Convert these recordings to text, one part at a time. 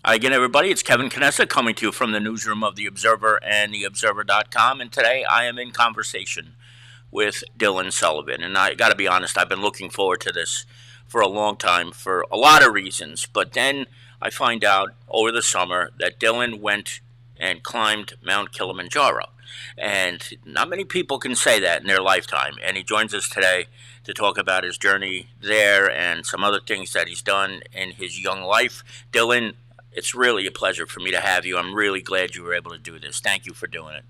Hi again, everybody. It's Kevin Canessa coming to you from the newsroom of The Observer and TheObserver.com. And today I am in conversation with Dylan Sullivan. And I got to be honest, I've been looking forward to this for a long time for a lot of reasons. But then I find out over the summer that Dylan went and climbed Mount Kilimanjaro. And not many people can say that in their lifetime. And he joins us today to talk about his journey there and some other things that he's done in his young life. Dylan, it's really a pleasure for me to have you. I'm really glad you were able to do this. Thank you for doing it.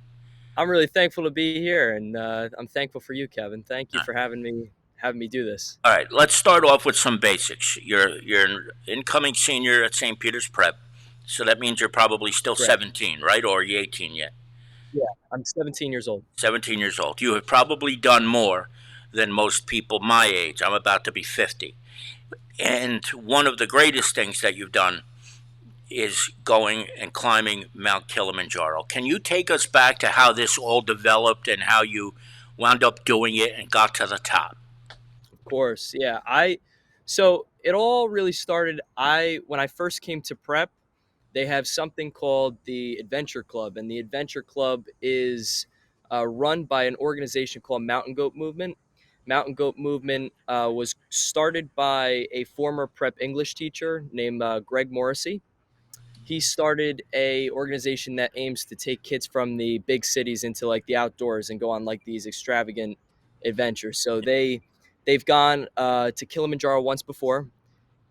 I'm really thankful to be here, and I'm thankful for you, Kevin. Thank you Uh, for having me do this. All right, let's start off with some basics. You're an incoming senior at St. Peter's Prep, so that means you're probably still Correct. 17, right? Or are you 18 yet? Yeah, I'm 17 years old. 17 years old. You have probably done more than most people my age. I'm about to be 50. And one of the greatest things that you've done is going and climbing Mount Kilimanjaro. Can you take us back to how this all developed and how you wound up doing it and got to the top? Of course, yeah. So it all really started. When I first came to prep, they have something called the Adventure Club, and the Adventure Club is run by an organization called Mountain Goat Movement. Mountain Goat Movement was started by a former prep English teacher named Greg Morrissey. He started a organization that aims to take kids from the big cities into like the outdoors and go on like these extravagant adventures. So they've gone to Kilimanjaro once before.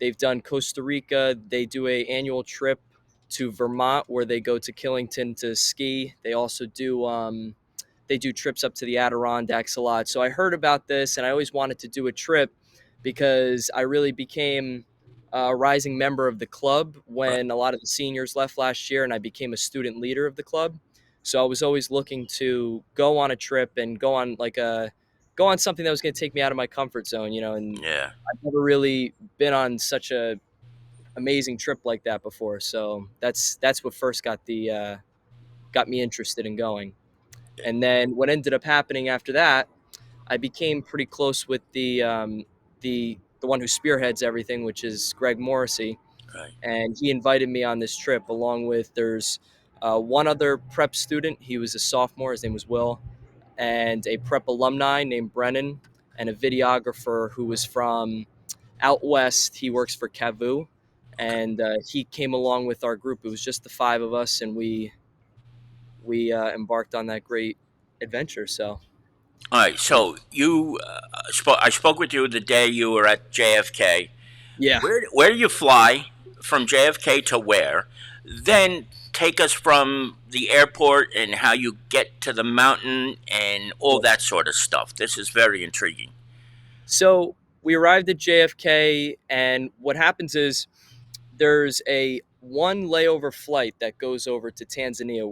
They've done Costa Rica. They do a annual trip to Vermont where they go to Killington to ski. They also do trips up to the Adirondacks a lot. So I heard about this and I always wanted to do a trip because I really became a rising member of the club Right. when a lot of the seniors left last year and I became a student leader of the club. So I was always looking to go on a trip and go on something that was going to take me out of my comfort zone, and Yeah. I've never really been on such a amazing trip like that before. So that's what first got me interested in going. And then what ended up happening after that, I became pretty close with the one who spearheads everything, which is Greg Morrissey, Right. and he invited me on this trip along with there's one other prep student. He was a sophomore. His name was Will, and a prep alumni named Brennan, and a videographer who was from out west. He works for Cavu, Okay. and he came along with our group. It was just the five of us, and we embarked on that great adventure. So All right. yeah, So I spoke with you the day you were at JFK. yeah. Where do you fly from JFK to where? Then take us from the airport and how you get to the mountain and all that sort of stuff. This is very intriguing. So we arrived at JFK, and what happens is there's a one layover flight that goes over to Tanzania,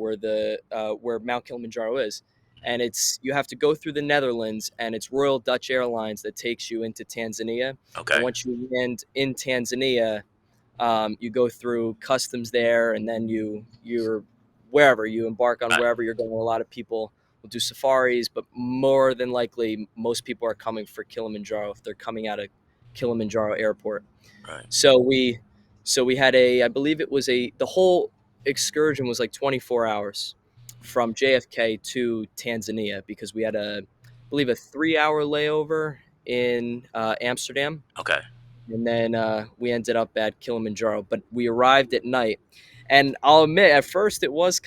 where Mount Kilimanjaro is, and it's you have to go through the Netherlands, and it's Royal Dutch Airlines that takes you into Tanzania. And Okay. once you land in Tanzania, you go through customs there, and then you're wherever you embark on Right. wherever you're going. A lot of people will do safaris, but more than likely, most people are coming for Kilimanjaro if they're coming out of Kilimanjaro Airport. Right. So we had I believe it was the whole excursion was like 24 hours from JFK to Tanzania because we had I believe a 3 hour layover in Amsterdam, Okay. and then we ended up at Kilimanjaro. But we arrived at night, and I'll admit, at first it was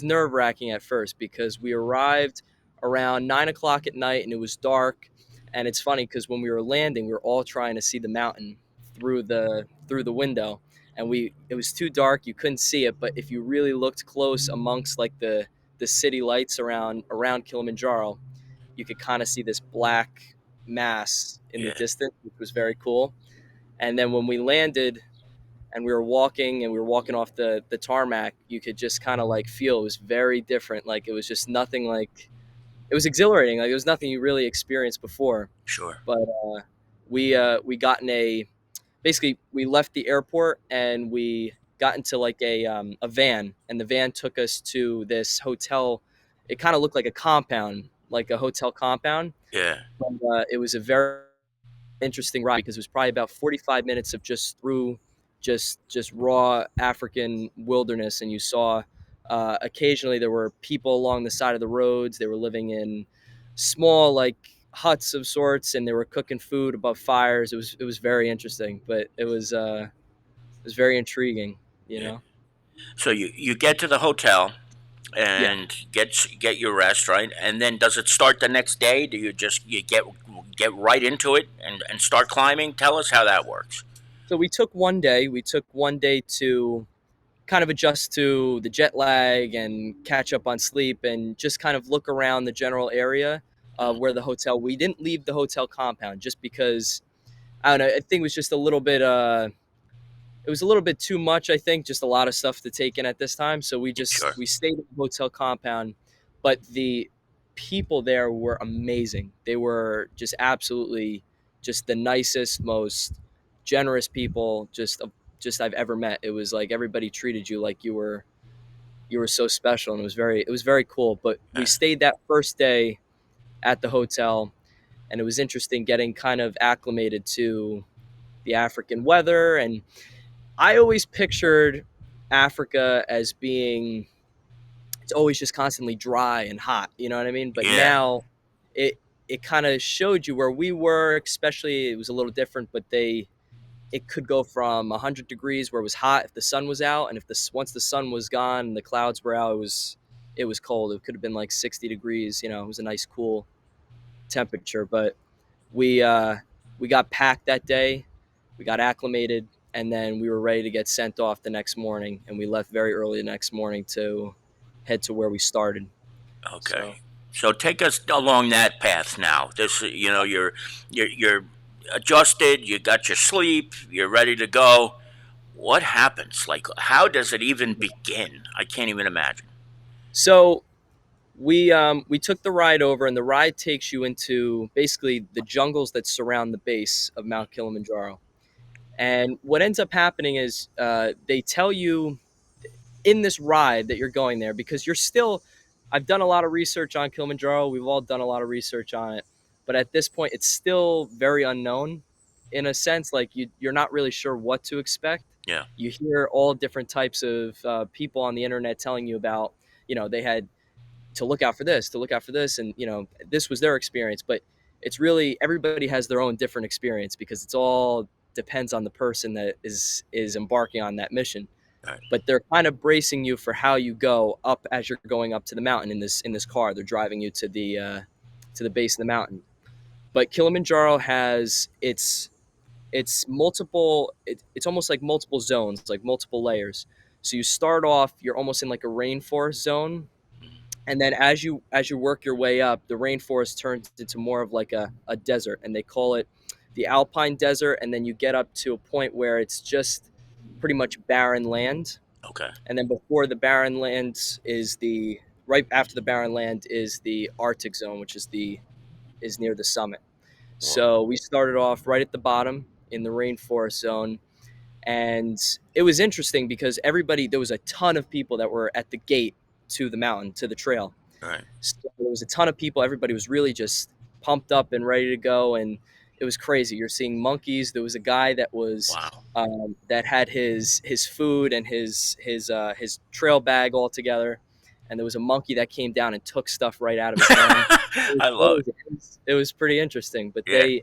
nerve wracking at first because we arrived around 9 o'clock at night and it was dark. And it's funny because when we were landing, we were all trying to see the mountain through the window, and it was too dark, you couldn't see it. But if you really looked close amongst like the city lights around Kilimanjaro, you could kind of see this black mass in the Yeah. distance, which was very cool. And then when we landed and we were walking off the tarmac, you could just kind of like feel it was very different. Like it was just nothing like it was exhilarating. Like it was nothing you really experienced before. Sure. But we got in basically we left the airport and we got into like a van, and the van took us to this hotel. It kind of looked like a compound, like a hotel compound. Yeah. But it was a very interesting ride because it was probably about 45 minutes of just raw African wilderness, and you saw occasionally there were people along the side of the roads. They were living in small like huts of sorts, and they were cooking food above fires. It was very interesting, but it was very intriguing, you Yeah. know. So you get to the hotel Yeah. and get your rest, right? And then does it start the next day? Do you just you get right into it and start climbing? Tell us how that works. So we took one day. We took one day to kind of adjust to the jet lag and catch up on sleep and just kind of look around the general area of Mm, where the hotel. We didn't leave the hotel compound just because I don't know. I think it was just a little bit. It was a little bit too much. I think just a lot of stuff to take in at this time. So sure. we stayed in the hotel compound, but the people there were amazing. They were just absolutely just the nicest, most generous people just I've ever met. It was like everybody treated you like you were so special, and it was very cool. But we Uh, stayed that first day at the hotel, and it was interesting getting kind of acclimated to the African weather. And I always pictured Africa as being it's always just constantly dry and hot, you know what I mean? But yeah. now it it kind of showed you where we were, especially it was a little different, but it could go from 100 degrees where it was hot if the sun was out, and if the once the sun was gone and the clouds were out, it was cold. It could have been like 60 degrees, it was a nice cool temperature. But we uh we got packed that day, we got acclimated, and then we were ready to get sent off the next morning, and we left very early the next morning to head to where we started. So Okay. So take us along that path now. This, you're adjusted. You got your sleep. You're ready to go. What happens? Like, how does it even begin? I can't even imagine. so we took the ride over, and the ride takes you into basically the jungles that surround the base of Mount Kilimanjaro. And what ends up happening is they tell you in this ride that you're going there, because you're still I've done a lot of research on Kilimanjaro. We've all done a lot of research on it, but at this point it's still very unknown in a sense. Like you're not really sure what to expect. Yeah. You hear all different types of people on the internet telling you about, they had to look out for this, to look out for this, and this was their experience. But it's really everybody has their own different experience, because it's all depends on the person that is embarking on that mission. Right. But they're kind of bracing you for how you go up as you're going up to the mountain in this car. They're driving you to the base of the mountain. But Kilimanjaro has it's multiple. It's almost like multiple zones, like multiple layers. So you start off, you're almost in like a rainforest zone, and then as you work your way up, the rainforest turns into more of like a desert, and they call it the Alpine Desert. And then you get up to a point where it's just pretty much barren land, Okay. and then before the barren land is the right after the barren land is the Arctic zone, which is near the summit. Well, So we started off right at the bottom in the rainforest zone, and it was interesting because there was a ton of people that were at the gate to the mountain, to the trail. right. So there was a ton of people. Everybody was really just pumped up and ready to go, and it was crazy. You're seeing monkeys. There was a guy Wow. that had his food and his trail bag all together, and there was a monkey that came down and took stuff right out of his hand. It I love was, it. it was pretty interesting. But Yeah.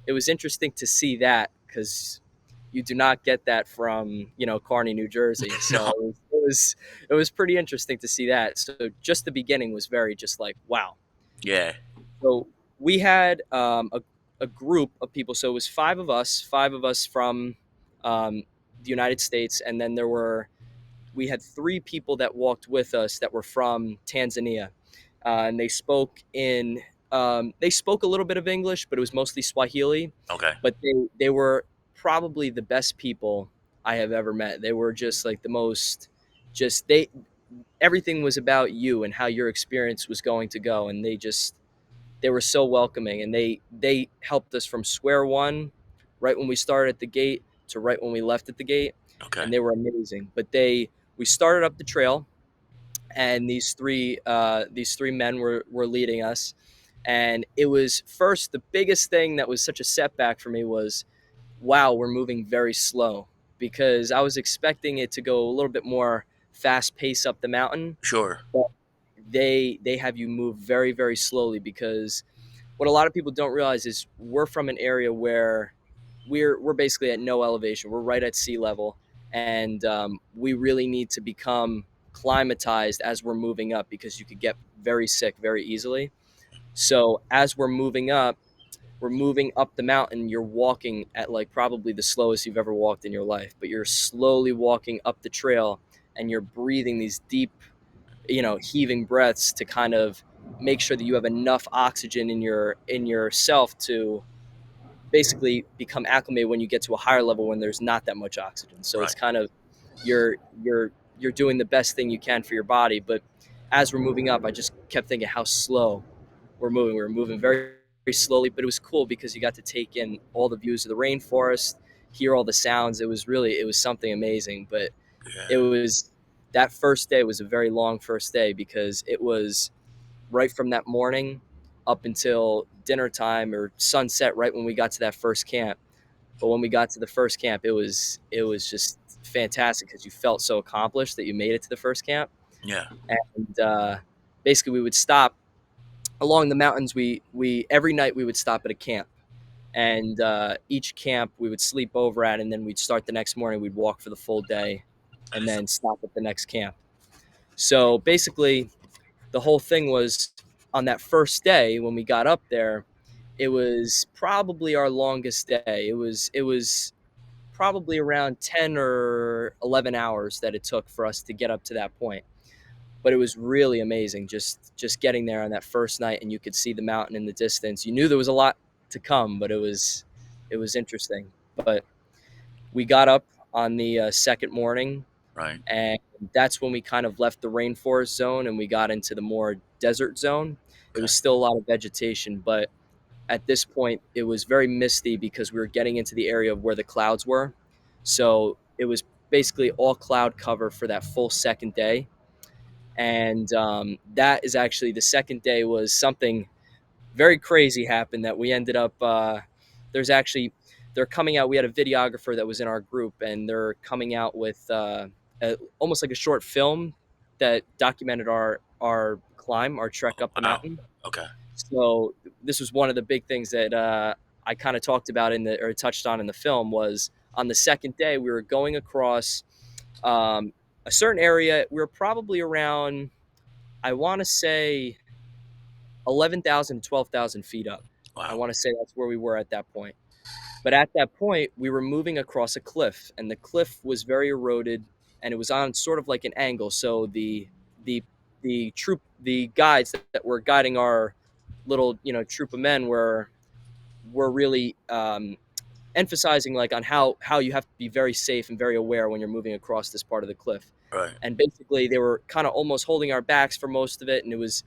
it was interesting to see that, because you do not get that from Kearny, New Jersey. So No. it was pretty interesting to see that. So just the beginning was very just like wow. Yeah. So we had a group of people. So it was five of us from the United States, and then we had three people that walked with us that were from Tanzania, and they spoke a little bit of English, but it was mostly Swahili. Okay. But they were probably the best people I have ever met. They were just like the most just they everything was about you and how your experience was going to go, and they were so welcoming, and they helped us from square one, right when we started at the gate to right when we left at the gate, Okay. and they were amazing. But we started up the trail, and these three men were leading us, and it was the biggest thing that was such a setback for me was, wow, we're moving very slow, because I was expecting it to go a little bit more fast pace up the mountain, Sure. but they have you move very, very slowly, because what a lot of people don't realize is we're from an area where we're basically at no elevation. We're right at sea level, and we really need to become climatized as we're moving up, because you could get very sick very easily. So as we're moving up the mountain. You're walking at like probably the slowest you've ever walked in your life, but you're slowly walking up the trail, and you're breathing these deep, heaving breaths to kind of make sure that you have enough oxygen in yourself to basically become acclimated when you get to a higher level when there's not that much oxygen. So it's Right. kind of you're you're you're doing the best thing you can for your body. But as we're moving up, I just kept thinking how slow we're moving. We were moving very, very slowly, but it was cool because you got to take in all the views of the rainforest, hear all the sounds. It was something amazing. But it Yeah. was that first day was a very long first day, because it was right from that morning up until dinner time or sunset, right when we got to that first camp. But when we got to the first camp, it was just fantastic, because you felt so accomplished that you made it to the first camp. Yeah. And basically we would stop along the mountains. We every night we would stop at a camp, and each camp we would sleep over at, and then we'd start the next morning. We'd walk for the full day, and That's then stop at the next camp. So basically, the whole thing was, on that first day when we got up there, it was probably our longest day. It was probably around 10 or 11 hours that it took for us to get up to that point. But it was really amazing, just getting there on that first night, and you could see the mountain in the distance. You knew there was a lot to come, but it was interesting. But we got up on the second morning, right. and that's when we kind of left the rainforest zone and we got into the more desert zone. It Okay. was still a lot of vegetation, but at this point it was very misty because we were getting into the area of where the clouds were. So it was basically all cloud cover for that full second day. And that is actually, the second day was something very crazy happened that we ended up there's actually they're coming out. We had a videographer that was in our group, and they're coming out with almost like a short film that documented our climb, our trek up the Wow. mountain. Okay. So this was one of the big things that I kind of talked about or touched on in the film. Was on the second day we were going across um, a certain area. We were probably around, I want to say, 11,000 to 12,000 feet up. I Wow. want to say that's where we were at that point. But at that point, we were moving across a cliff, and the cliff was very eroded, and it was on sort of like an angle. So the the guides that were guiding our little troop of men were really emphasizing like on how you have to be very safe and very aware when you're moving across this part of the cliff. Right. And basically they were kind of almost holding our backs for most of it, and it was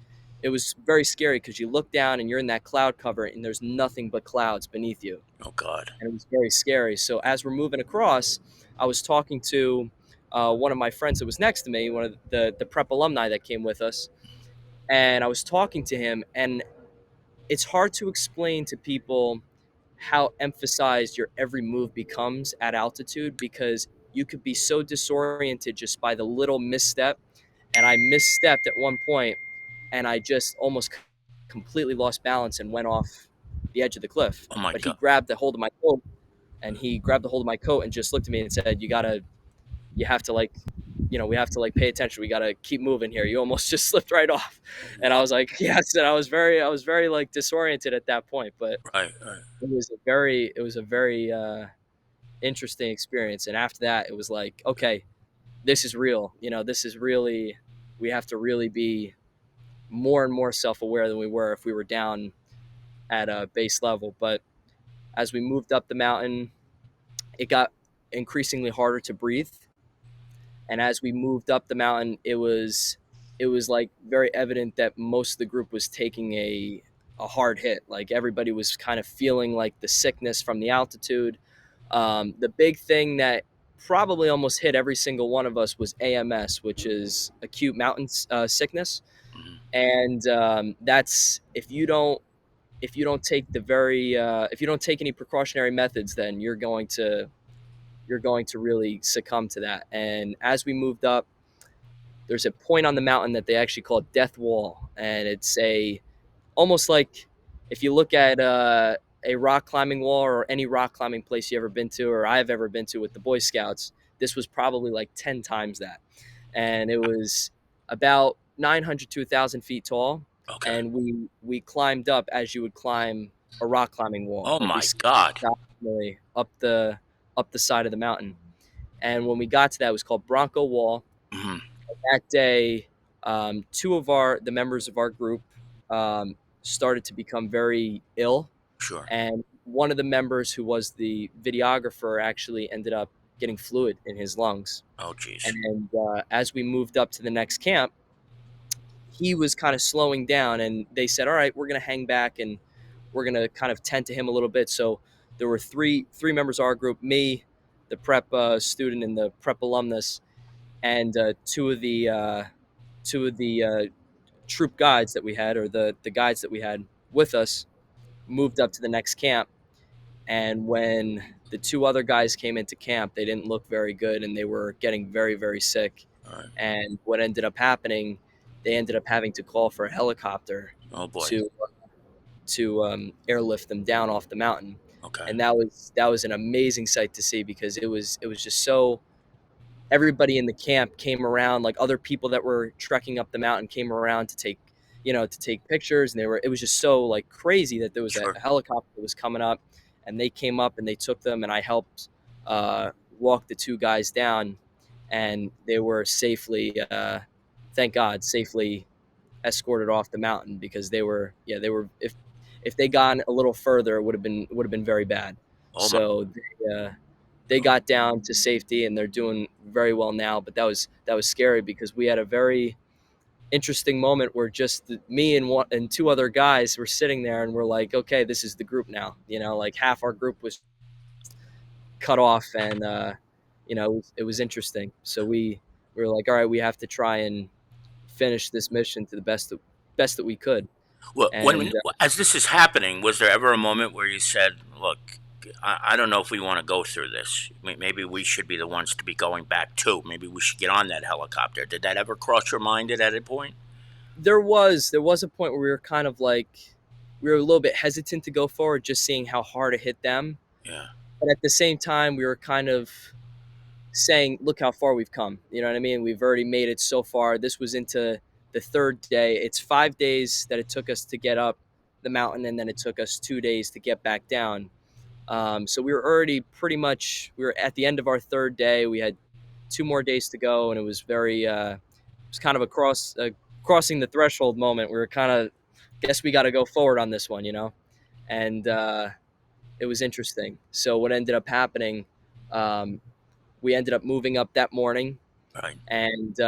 very scary because you look down and you're in that cloud cover and there's nothing but clouds beneath you, Oh God. and it was very scary. So as we're moving across, I was talking to one of my friends that was next to me, one of the prep alumni that came with us, and I was talking to him, and it's hard to explain to people how emphasized your every move becomes at altitude, because you could be so disoriented just by the little misstep. And I misstepped at one point, and I just almost completely lost balance and went off the edge of the cliff. Oh my But he God. grabbed the hold of my coat, and he grabbed the hold of my coat and just looked at me and said, you have to like, we have to like pay attention. We got to keep moving here. You almost just slipped right off. And I was like, yes. And I was very like disoriented at that point, but Right. Right. it was a very interesting experience. And after that, it was like, okay, this is real. This is really, we have to really be more and more self-aware than we were if we were down at a base level. But as we moved up the mountain, it got increasingly harder to breathe. And as we moved up the mountain, it was like very evident that most of the group was taking a hard hit. Like everybody was kind of feeling like the sickness from the altitude. The big thing that probably almost hit every single one of us was AMS, which is acute mountain sickness. Mhm. And that's, if you don't take any precautionary methods, then you're going to you're going to really succumb to that. And as we moved up, there's a point on the mountain that they actually call Death Wall, and it's a almost like if you look at a rock climbing wall or any rock climbing place you ever been to or I've ever been to with the Boy Scouts. This was probably like 10 times that, and it was about 900 to 1,000 feet tall, Okay. and we climbed up as you would climb a rock climbing wall. Oh Like we my God. diagonally up the side of the mountain. And when we got to that, it was called Bronco Wall. Hmm. That day, two of our the members of our group um, started to become very ill, Sure. and one of the members, who was the videographer, actually ended up getting fluid in his lungs. Oh geez. And as we moved up to the next camp, he was kind of slowing down, and they said, "All right, we're going to hang back and we're going to kind of tend to him a little bit." So there were three members of our group: me, the prep student, and the prep alumnus, and two of the troop guides that we had, or the guides that we had with us, moved up to the next camp. And when the two other guys came into camp, they didn't look very good, and they were getting very, very sick. All right. And what ended up happening, they ended up having to call for a helicopter Oh boy. to airlift them down off the mountain. Okay. And that was an amazing sight to see, because it was just so, everybody in the camp came around, like other people that were trekking up the mountain came around to take, to take pictures. And it was just so like crazy that there was a Sure. helicopter that was coming up, and they came up and they took them, and I helped uh, walk the two guys down, and they were safely, thank God, safely escorted off the mountain, because they were, if they gone a little further, it would have been very bad. Oh my. So they got down to safety, and they're doing very well now. But that was scary, because we had a very interesting moment where just me and one and two other guys were sitting there, and we're like, okay, this is the group now. Like half our group was cut off, and it was interesting. So we were like, all right, we have to try and finish this mission to the best that we could. Well, And as this is happening, was there ever a moment where you said, "Look, I don't know if we want to go through this. Maybe we should be the ones to be going back too. Maybe we should get on that helicopter." Did that ever cross your mind at any point? there was a point where we were kind of like, we were a little bit hesitant to go forward, just seeing how hard it hit them. Yeah. But at the same time, we were kind of saying, look how far we've come. You know what I mean? We've already made it so far. This was into the third day. It's 5 days that it took us to get up the mountain, and then it took us 2 days to get back down. So we were already we were at the end of our third day. We had 2 more days to go, and it was it was kind of crossing the threshold moment. We were kind of, guess we got to go forward on this one. And it was interesting. So what ended up happening, um, we ended up moving up that morning, Right. and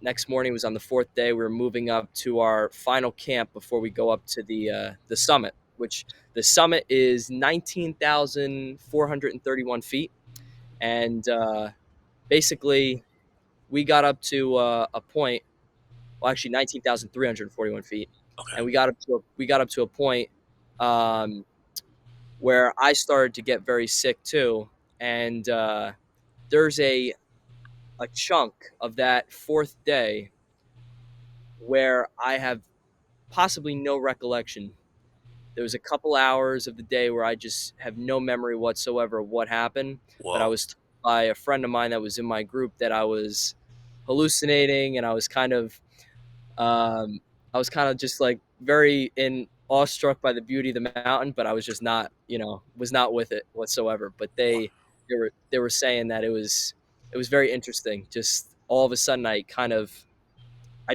next morning was on the fourth day. We were moving up to our final camp before we go up to the summit, which the summit is 19,431 feet. And basically, we got up to a point, well, actually 19,341 feet. Okay. And we got up to a point um, where I started to get very sick too. And there's a chunk of that fourth day where I have possibly no recollection. There was a couple hours of the day where I just have no memory whatsoever of what happened. But I Whoa. was told by a friend of mine that was in my group that I was hallucinating, and um, I was kind of just like very awestruck by the beauty of the mountain, but I was just not, was not with it whatsoever. But Whoa. they were saying that it was very interesting. Just all of a sudden, I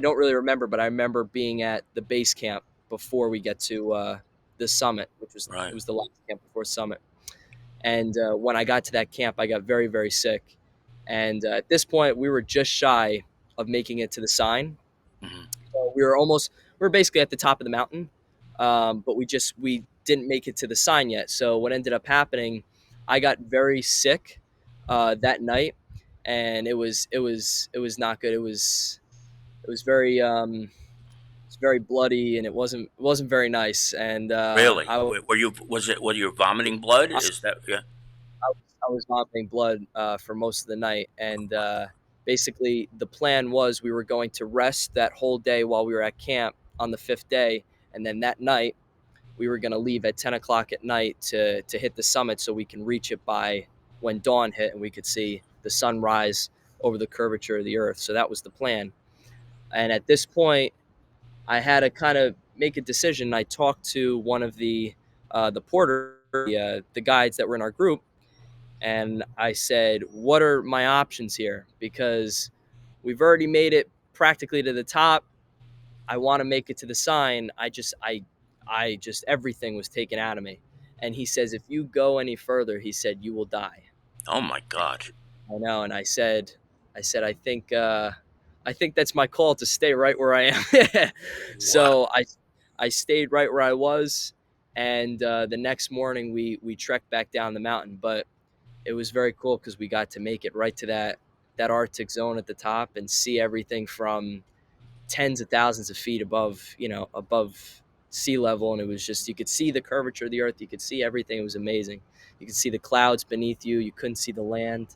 don't really remember, but I remember being at the base camp before we get to the summit, which was it Right. was the last camp before summit. And when I got to that camp, I got very, very sick. And at this point, we were just shy of making it to the sign. Hmm. So we were basically at the top of the mountain, but we didn't make it to the sign yet. So what ended up happening, I got very sick that night, and it was not good. It was very it's very bloody, and it wasn't very nice. And Really? Were you? Was it? Were you vomiting blood? I, Is that? Yeah. I was vomiting blood for most of the night, and basically the plan was we were going to rest that whole day while we were at camp on the 5th day, and then that night we were going to leave at 10 o'clock at night to hit the summit so we can reach it by when dawn hit and we could see the sun rise over the curvature of the earth. So that was the plan. And at this point, I had to kind of make a decision. I talked to one of the porter, the guides that were in our group, and I said, "What are my options here? Because we've already made it practically to the top. I want to make it to the sign. I just everything was taken out of me." And he says, "If you go any further," he said, "you will die." Oh my God. I know, and I said, I think that's my call to stay right where I am. Wow. So I stayed right where I was, and the next morning we trekked back down the mountain. But it was very cool because we got to make it right to that Arctic zone at the top and see everything from tens of thousands of feet above sea level. And it was just, you could see the curvature of the earth, you could see everything. It was amazing. You could see the clouds beneath you, you couldn't see the land.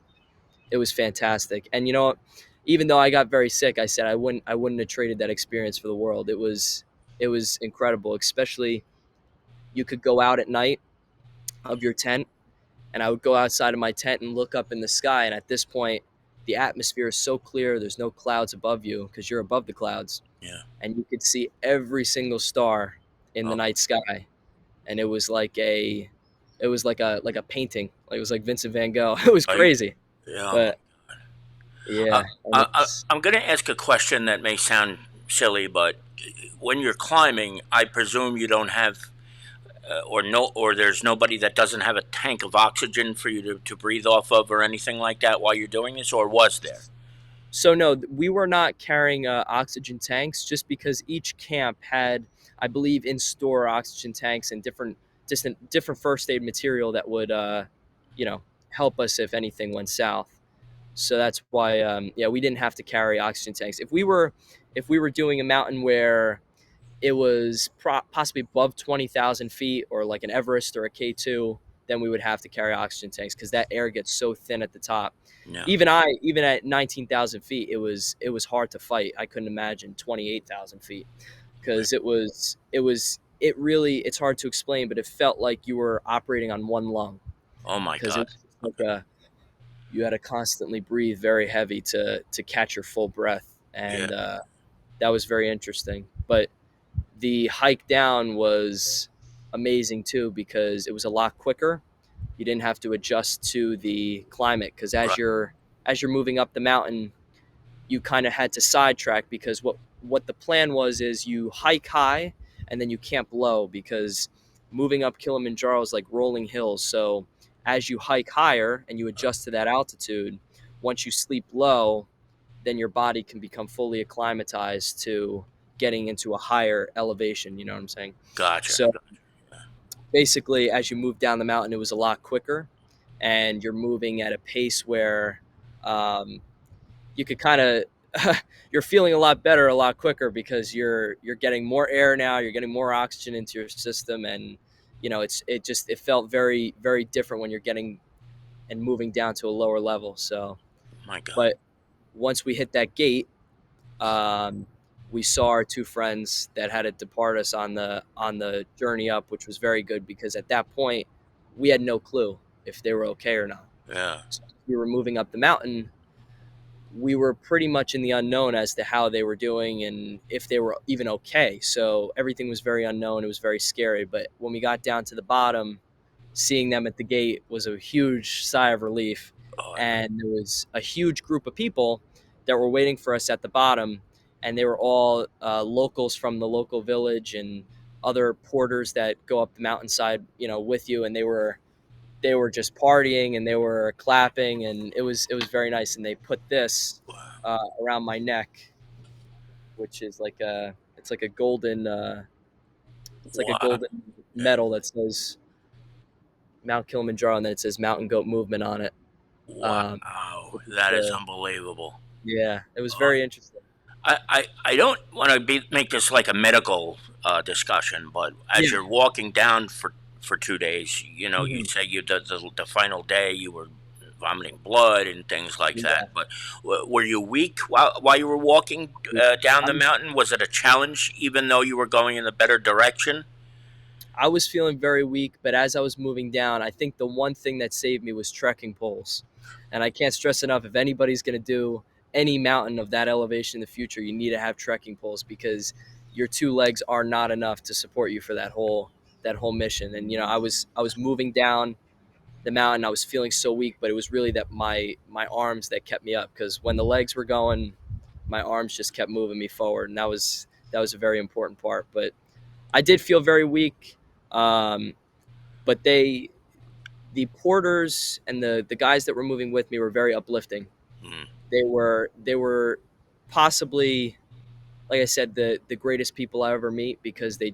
It was fantastic. And you know what, even though I got very sick, I said I wouldn't have traded that experience for the world. It was incredible. Especially, you could go out at night of your tent, and I would go outside of my tent and look up in the sky. And at this point, the atmosphere is so clear. There's no clouds above you because you're above the clouds, Yeah. and you could see every single star in the Oh, night sky. And it was like a painting. Like, it was like Vincent van Gogh. It was right. crazy. Yeah. Oh my. But yeah, and I'm going to ask a question that may sound silly, but when you're climbing, I presume you don't have, or there's nobody that doesn't have a tank of oxygen for you to breathe off of or anything like that while you're doing this, or was there? so no, we were not carrying oxygen tanks, just because each camp had, I believe, in store oxygen tanks and different first aid material that would help us if anything went south. So that's why, yeah, we didn't have to carry oxygen tanks. If we were doing a mountain where it was possibly above 20,000 feet, or like an Everest or a K2, then we would have to carry oxygen tanks because that air gets so thin at the top. Yeah. Even at 19,000 feet, it was hard to fight. I couldn't imagine 28,000 feet, Right. because it's hard to explain, but it felt like you were operating on one lung, Oh my because it God. was just like you had to constantly breathe very heavy to catch your full breath. Yeah. And that was very interesting. But the hike down was amazing too, because it was a lot quicker. You didn't have to adjust to the climate, because as Right. you're moving up the mountain, you kind of had to sidetrack, because what the plan was is you hike high and then you camp low, because moving up Kilimanjaro is like rolling hills. So as you hike higher and you adjust to that altitude, once you sleep low, then your body can become fully acclimatized to getting into a higher elevation. You know what I'm saying? Gotcha. So basically, as you move down the mountain, it was a lot quicker, and you're moving at a pace where um, you could kind of you're feeling a lot better a lot quicker, because you're getting more air now, you're getting more oxygen into your system. And it felt very, very different when you're getting and moving down to a lower level. So, My God. but once we hit that gate, um, we saw our two friends that had to depart us on the journey up, which was very good, because at that point we had no clue if they were okay or not. Yeah. So we were moving up the mountain, we were pretty much in the unknown as to how they were doing and if they were even okay. So everything was very unknown. It was very scary. But when we got down to the bottom, seeing them at the gate was a huge sigh of relief. Oh, And there was a huge group of people that were waiting for us at the bottom. And they were all locals from the local village and other porters that go up the mountainside, with you. And they were just partying and they were clapping, and it was very nice. And they put this around my neck, which is like a golden it's like a wow. golden medal that says Mount Kilimanjaro, and then it says Mountain Goat Movement on it. Um, Wow. which is That is the unbelievable. Yeah, it was Uh, very interesting. I don't want to make this like a medical discussion, but Yeah. as you're walking down for 2 days, you Mhm. say the final day you were vomiting blood and things like Yeah, that. But were you weak while you were walking down I the was mountain? Was it a challenge, even though you were going in a better direction? I was feeling very weak, but as I was moving down, I think the one thing that saved me was trekking poles. And I can't stress enough, if anybody's going to do any mountain of that elevation in the future, you need to have trekking poles, because your two legs are not enough to support you for that whole mission. And I was moving down the mountain, I was feeling so weak, but it was really that my arms that kept me up, because when the legs were going, my arms just kept moving me forward, and that was a very important part. But I did feel very weak. Um, but the porters and the guys that were moving with me were very uplifting. Mm, They were possibly, like I said, the greatest people I ever meet, because they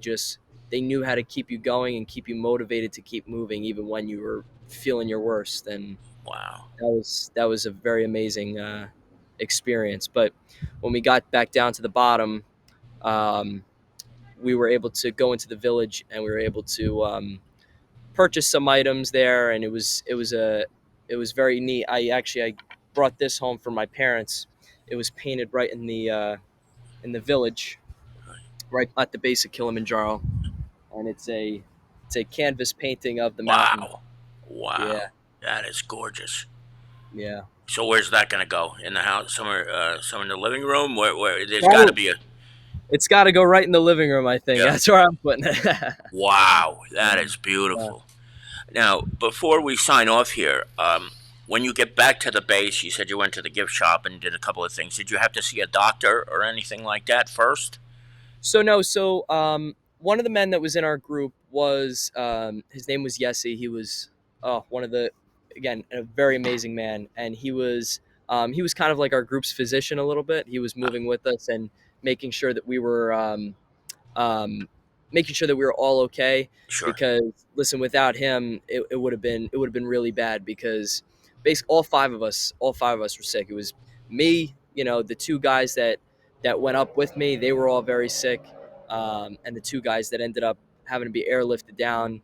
knew how to keep you going and keep you motivated to keep moving even when you were feeling your worst. And wow. that was a very amazing experience. But when we got back down to the bottom, um, we were able to go into the village, and we were able to purchased some items there, and it was very neat. I brought this home for my parents. It was painted right in the village, right at the base of Kilimanjaro, and it's a canvas painting of the mountain. Wow. Yeah, Wow. That is gorgeous. yeah. So where's that going to go? In the house, somewhere, somewhere in the living room? Where there's got to Probably, be a it's got to go right in the living room. I think yeah. that's where I'm putting it. Wow, that is Yeah. beautiful. Now, before we sign off here, when you get back to the base, you said you went to the gift shop and did a couple of things. Did you have to see a doctor or anything like that first? So no, one of the men that was in our group was his name was Yessi. He was one of the again a very amazing man, and he was kind of like our group's physician a little bit. He was Uh, moving with us and making sure that we were um, making sure that we were all okay. sure, Because listen, without him, it would have been really bad, because basically all five of us were sick. It was me, the two guys that went up with me, they were all very sick, and the two guys that ended up having to be airlifted down,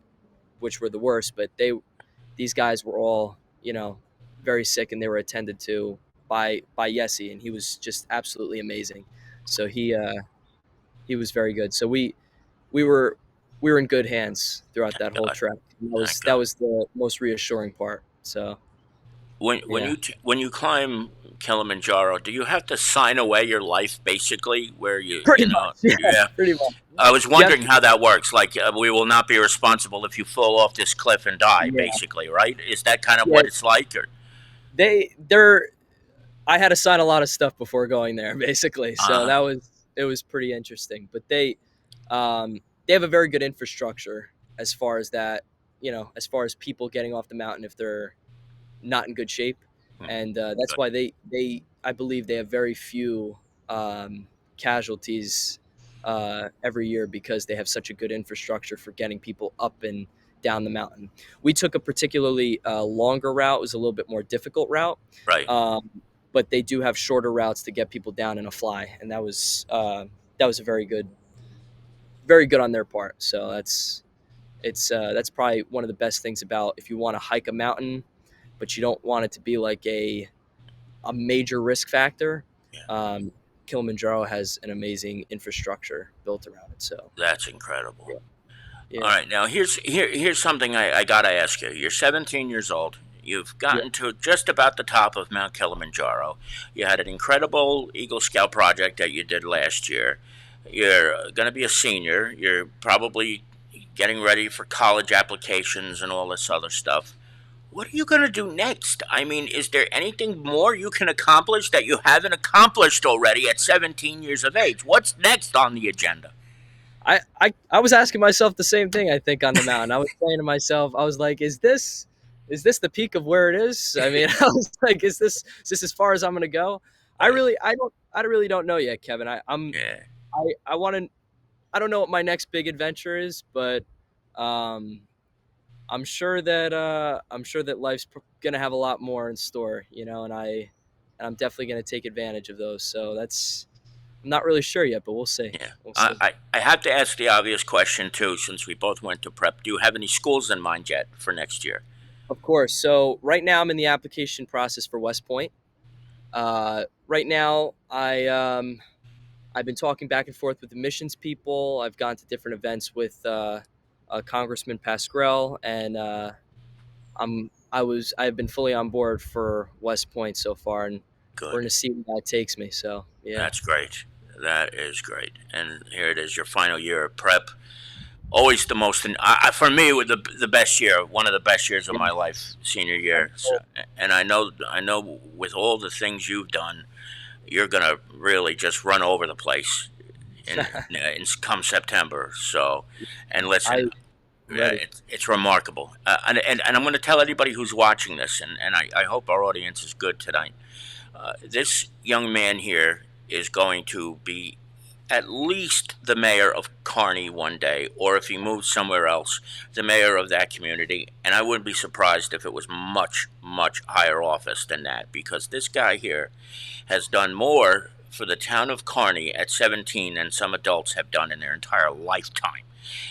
which were the worst. But these guys were all very sick, and they were attended to by Yessi, and he was just absolutely amazing. So he was very good. So we were in good hands throughout that whole good, trek. And that was that good. was the most reassuring part. So When yeah, when you climb Kilimanjaro, do you have to sign away your life basically? Where you pretty know, much. Yeah, yeah. pretty much. I was You have wondering how that works. Like, we will not be responsible if you fall off this cliff and die, yeah, basically, right? Is that kind of yeah. what it's like? Or, They're. I had to sign a lot of stuff before going there, basically. So uh, it was pretty interesting. But they have a very good infrastructure as far as that. As far as people getting off the mountain if they're not in good shape, hmm, and that's good, why they I believe they have very few casualties every year, because they have such a good infrastructure for getting people up and down the mountain. We took a particularly longer route; it was a little bit more difficult route, right? um, but they do have shorter routes to get people down in a fly, and that was a very good on their part. So that's probably one of the best things about, if you want to hike a mountain but you don't want it to be like a major risk factor. Yeah, Um, Kilimanjaro has an amazing infrastructure built around it. So that's incredible. yeah, All yeah, right, now here's something I gotta ask you. You're 17 years old. You've yeah, gotten to just about the top of Mount Kilimanjaro. You had an incredible Eagle Scout project that you did last year. You're going to be a senior. You're probably getting ready for college applications and all this other stuff. What are you going to do next? I mean, is there anything more you can accomplish that you haven't accomplished already at 17 years of age? What's next on the agenda? I was asking myself the same thing. I think on the mountain, I was saying to myself, I was like, is this the peak of where it is? I mean, I was like, is this as far as I'm gonna go? Right. I really don't know yet, Kevin. Yeah. I want to. I don't know what my next big adventure is, but um, I'm sure that life's gonna have a lot more in store, and I'm definitely gonna take advantage of those. So I'm not really sure yet, but we'll see. Yeah. We'll I, see. I, I have to ask the obvious question, too, since we both went to prep. Do you have any schools in mind yet for next year? Of course. So right now I'm in the application process for West Point. Right now I've been talking back and forth with the missions people. I've gone to different events with Congressman Pascrell, and I've been fully on board for West Point so far, and we're Good. gonna see where that takes me. So yeah, That's great. That is great. And here it is, your final year of prep. Always the most, for me, with the best year, one of the best years of yeah. my life, senior I'm year. So, and I know, with all the things you've done, you're gonna really just run over the place in come September. So, and listen, I'm ready. it's remarkable. And I'm going to tell anybody who's watching this, and I hope our audience is good tonight. This young man here is going to be at least the mayor of Kearny one day, or if he moves somewhere else, the mayor of that community. And I wouldn't be surprised if it was much, much higher office than that, because this guy here has done more for the town of Kearny at 17 than some adults have done in their entire lifetime.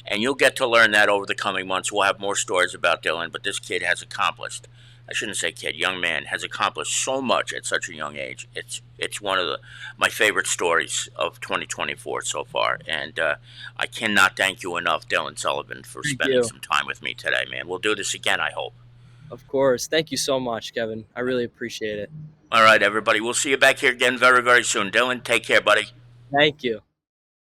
And you'll get to learn that over the coming months. We'll have more stories about Dylan, but this kid has accomplished, I shouldn't say kid, young man has accomplished so much at such a young age. It's one of my favorite stories of 2024 so far, and I cannot thank you enough, Dylan Sullivan, for Thank spending you. some time with me today, man. We'll do this again, I hope. Of course. Thank you so much, Kevin. I really appreciate it. All right, everybody. We'll see you back here again very, very soon. Dylan, take care, buddy. Thank you.